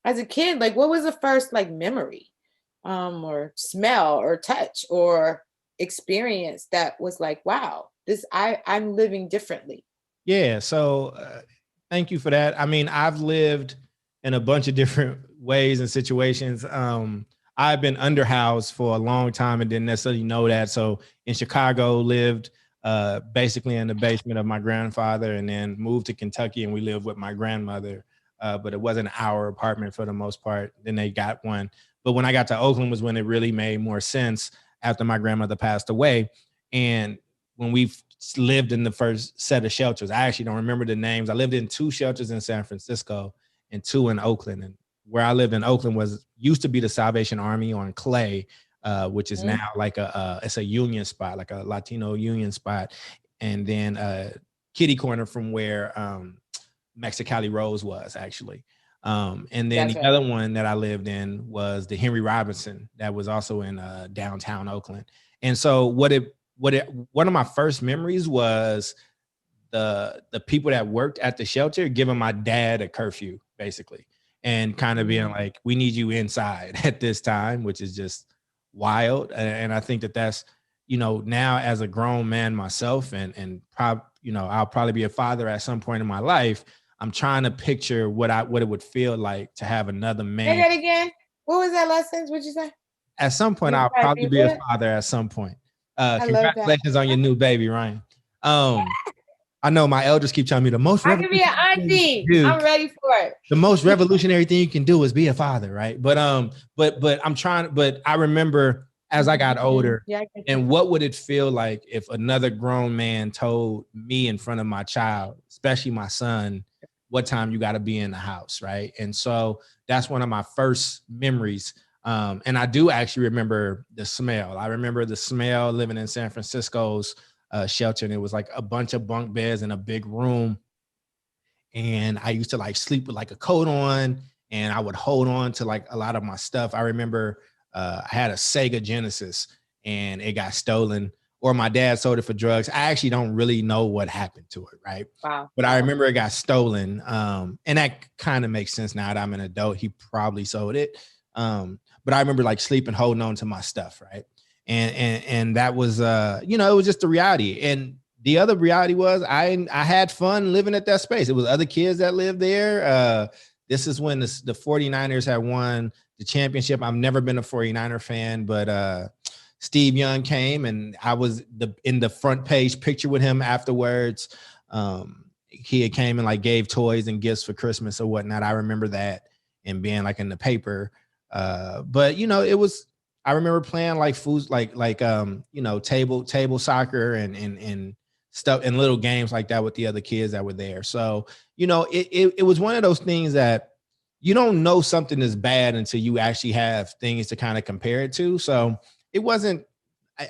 As a kid, like what was the first like memory, or smell or touch or experience that was like, wow, this I'm living differently? Yeah. So thank you for that. I mean, I've lived in a bunch of different ways and situations. I've been underhoused for a long time and didn't necessarily know that. So in Chicago, lived basically in the basement of my grandfather, and then moved to Kentucky and we lived with my grandmother. But it wasn't our apartment for the most part. Then they got one. But when I got to Oakland was when it really made more sense after my grandmother passed away. And when we lived in the first set of shelters. I actually don't remember the names. I lived in 2 shelters in San Francisco and 2 in Oakland. And where I lived in Oakland was used to be the Salvation Army on Clay, which is now like it's a union spot, like a Latino union spot. And then kitty corner from where Mexicali Rose was actually. And then the other one that I lived in was the Henry Robinson that was also in downtown Oakland. And so one of my first memories was the people that worked at the shelter giving my dad a curfew basically, and kind of being like, we need you inside at this time, which is just wild. And I think that that's, now as a grown man myself, and I'll probably be a father at some point in my life. I'm trying to picture what it would feel like to have another man. Say that again. What was that last sentence? What'd you say? At some point, I'll probably be a father at some point. Congratulations on your new baby, Ryan. I know my elders keep telling me the most. I can be an auntie. I'm ready for it. The most revolutionary thing you can do is be a father, right? But I'm trying. But I remember as I got older, and what would it feel like if another grown man told me in front of my child, especially my son, what time you got to be in the house, right? And so that's one of my first memories. And I do actually remember the smell. I remember the smell living in San Francisco's shelter, and it was like a bunch of bunk beds in a big room. And I used to like sleep with like a coat on, and I would hold on to like a lot of my stuff. I remember I had a Sega Genesis and it got stolen, or my dad sold it for drugs. I actually don't really know what happened to it, right? Wow. But I remember it got stolen. And that kind of makes sense now that I'm an adult. He probably sold it. But I remember like sleeping, holding on to my stuff, right? And that was it was just the reality. And the other reality was I had fun living at that space. It was other kids that lived there. This is when the 49ers had won the championship. I've never been a 49er fan, but Steve Young came and I was in the front page picture with him afterwards. He had came and like gave toys and gifts for Christmas or whatnot. I remember that and being like in the paper. But it was, I remember playing like foods, like table soccer and stuff and little games like that with the other kids that were there. So, it was one of those things that you don't know something is bad until you actually have things to kind of compare it to. So it wasn't,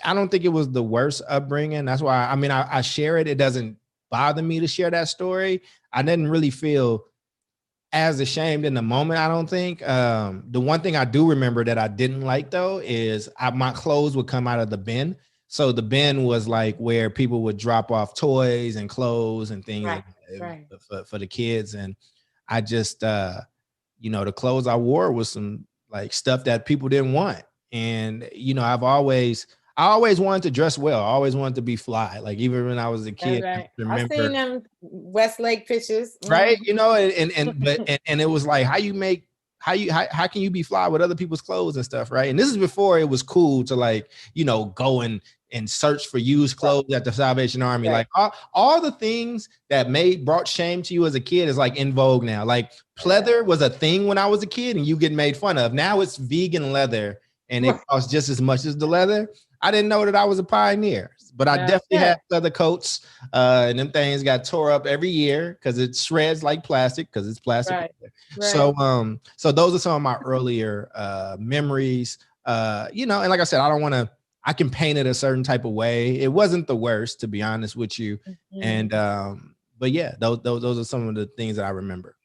I don't think it was the worst upbringing. That's why, I share it. It doesn't bother me to share that story. I didn't really feel as ashamed in the moment, I don't think. The one thing I do remember that I didn't like though is my clothes would come out of the bin. So the bin was like where people would drop off toys and clothes and things for the kids. And I just, the clothes I wore was some like stuff that people didn't want. And, I always wanted to dress well. I always wanted to be fly. Like even when I was a kid, I remember I've seen them Westlake pictures, right? And it was like, how can you be fly with other people's clothes and stuff, right? And this is before it was cool to like, go and search for used clothes at the Salvation Army. Right. Like all the things that brought shame to you as a kid is like in vogue now. Like pleather was a thing when I was a kid and you get made fun of. Now it's vegan leather and it costs just as much as the leather. I didn't know that I was a pioneer, but I definitely had leather coats, and them things got tore up every year because it shreds like plastic because it's plastic. Right. Right. So those are some of my earlier memories. And like I said, I can paint it a certain type of way. It wasn't the worst, to be honest with you. Mm-hmm. And but yeah, those are some of the things that I remember.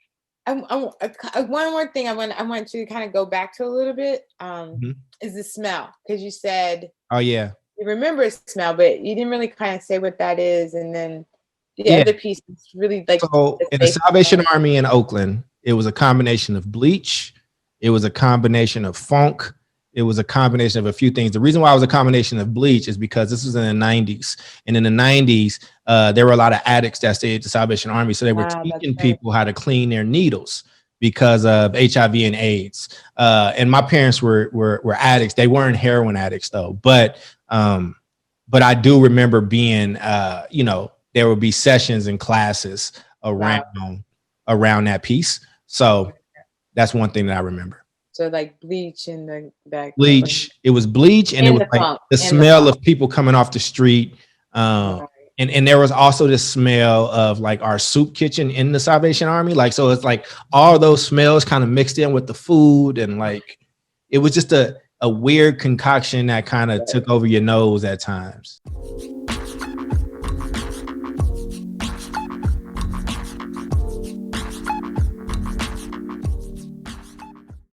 one more thing I want you to kind of go back to a little bit, Mhm. is the smell, because you said Oh yeah. you remember a smell, but you didn't really kind of say what that is. And then the Yeah. other piece is really like So the in the safety Salvation smell. Army in Oakland, it was a combination of bleach, it was a combination of funk, it was a combination of a few things. The reason why it was a combination of bleach is because this was in the 90s. And in the 90s, there were a lot of addicts that stayed at the Salvation Army. So they were Ah, that's teaching right. people how to clean their needles because of HIV and AIDS. And my parents were addicts. They weren't heroin addicts though. But I do remember being, there would be sessions and classes Wow. around that piece. So that's one thing that I remember. So like bleach in the back. Bleach. It was bleach, and it And was the like funk. the And the smell funk. of people coming off the street. Um, Right. and there was also the smell of like our soup kitchen in the Salvation Army. Like, so it's like all those smells kind of mixed in with the food, and like it was just a weird concoction that kind of took over your nose at times.